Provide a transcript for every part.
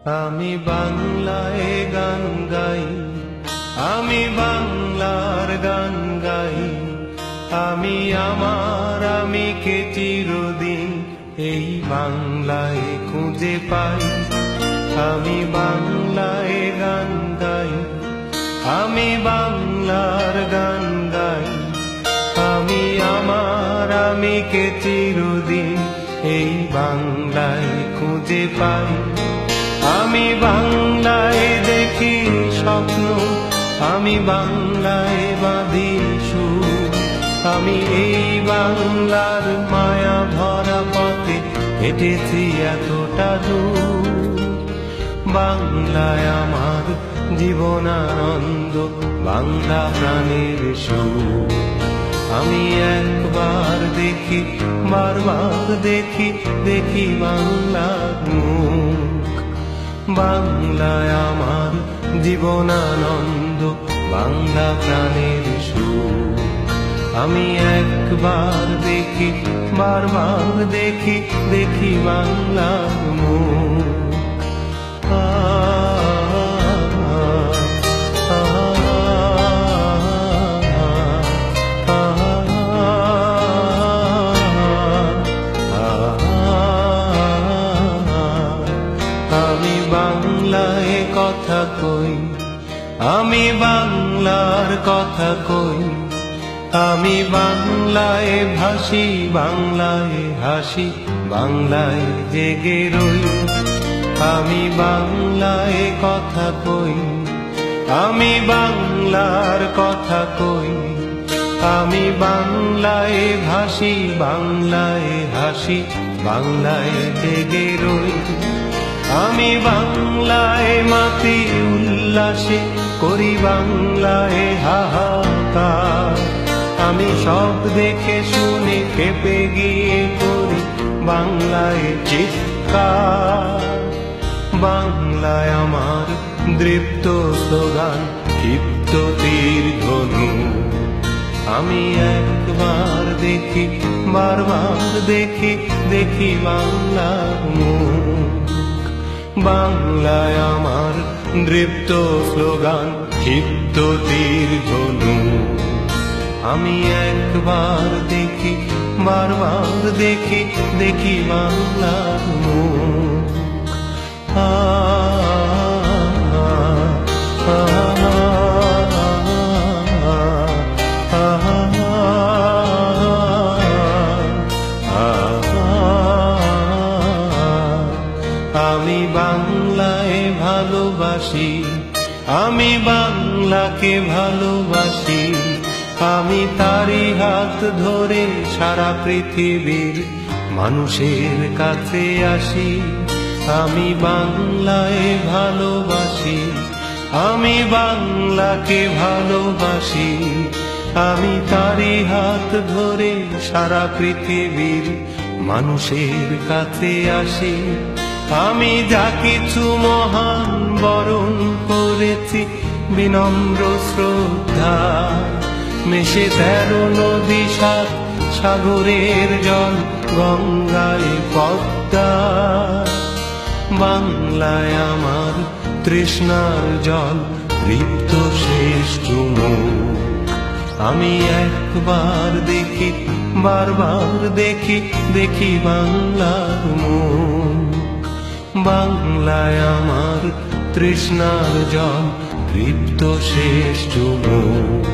আমি বাংলায় গান গাই, আমি বাংলার গান গাই। আমি আমার আমিকে চিরদিন এই বাংলায় খুঁজে পাই। আমি বাংলায় গান গাই, আমি বাংলার গান গাই। আমি আমার আমিকে চিরদিন এই বাংলায় খুঁজে পাই। আমি বাংলায় দেখি স্বপ্ন, আমি বাংলায় বাঁধি সুর। আমি এই বাংলার মায়া ভরা পথে হেঁটেছি এতটা দূর। বাংলায় আমার জীবনানন্দ, বাংলা প্রাণের সুর। আমি একবার দেখি, বারবার দেখি, দেখি বাংলার মুখ। বাংলায় আমার জীবনানন্দ, বাংলা প্রাণের সুর। আমি একবার দেখি, বারবার দেখি, দেখি বাংলার মুখ। আমি বাংলায় কথা কই, আমি বাংলার কথা কই। আমি বাংলায় ভাসি, বাংলায় হাসি, বাংলায় জেগে রই। আমি বাংলায় কথা কই, আমি বাংলার কথা কই। আমি বাংলায় ভাসি, বাংলায় হাসি, বাংলায় জেগে রই। আমি বাংলায় মাতি উল্লাসে, করি বাংলায় হাহাকার। আমি সব দেখে শুনে খেপে গিয়ে করি বাংলায় চিৎকার। বাংলায় আমার দৃপ্ত স্লোগান, ক্ষিপ্ত তীর ধনু। আমি একবার দেখি, বারবার দেখি, দেখি বাংলার মুখ। বাংলায় আমার দৃপ্ত স্লোগান, ক্ষিপ্ত তীর ধনু। আমি একবার দেখি, বারবার দেখি, দেখি বাংলার মুখ। আমি বাংলায় ভালোবাসি, আমি বাংলাকে ভালোবাসি। আমি তারি হাত ধরে সারা পৃথিবীর মানুষের কাছে আসি। আমি বাংলায় ভালোবাসি, আমি বাংলাকে ভালোবাসি। আমি তারি হাত ধরে সারা পৃথিবীর মানুষের কাছে আসি। আমি যা কিছু মহান বরণ করেছি বিনম্র শ্রদ্ধা। মেশে 13 নদী, 7 সাগরের জল, গঙ্গায় পদ্মা। বাংলায় আমার তৃষ্ণার জল, তৃপ্ত শেষ চুমুক। আমি একবার দেখি, বারবার দেখি, দেখি বাংলার মুখ। বাংলায় আমার তৃষ্ণার জল, তৃপ্ত শেষ চুমুক।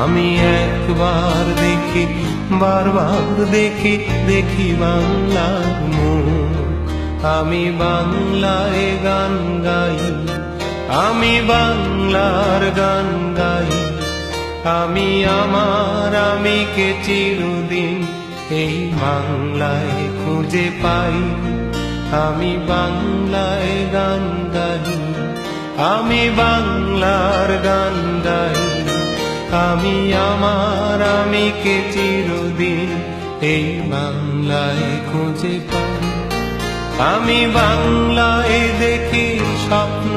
আমি একবার দেখি, বারবার দেখি, দেখি বাংলার মুখ। আমি বাংলায় গান গাই, আমি বাংলার গান গাই। আমি আমার আমিকে চিরদিন এই বাংলায় খুঁজে পাই। আমি বাংলায় গান গাই, আমি বাংলার গান গাই। আমি আমার আমিকে চিরদিন এই বাংলায় খুঁজে পাই। আমি বাংলায় দেখি স্বপ্ন,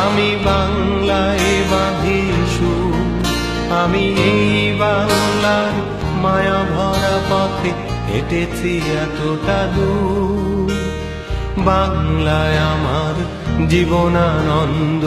আমি বাংলায় বাঁধি সুর। আমি এই বাংলার মায়া ভরা পথে হেঁটেছি এতটা দূর। বাংলায় আমার জীবনানন্দ।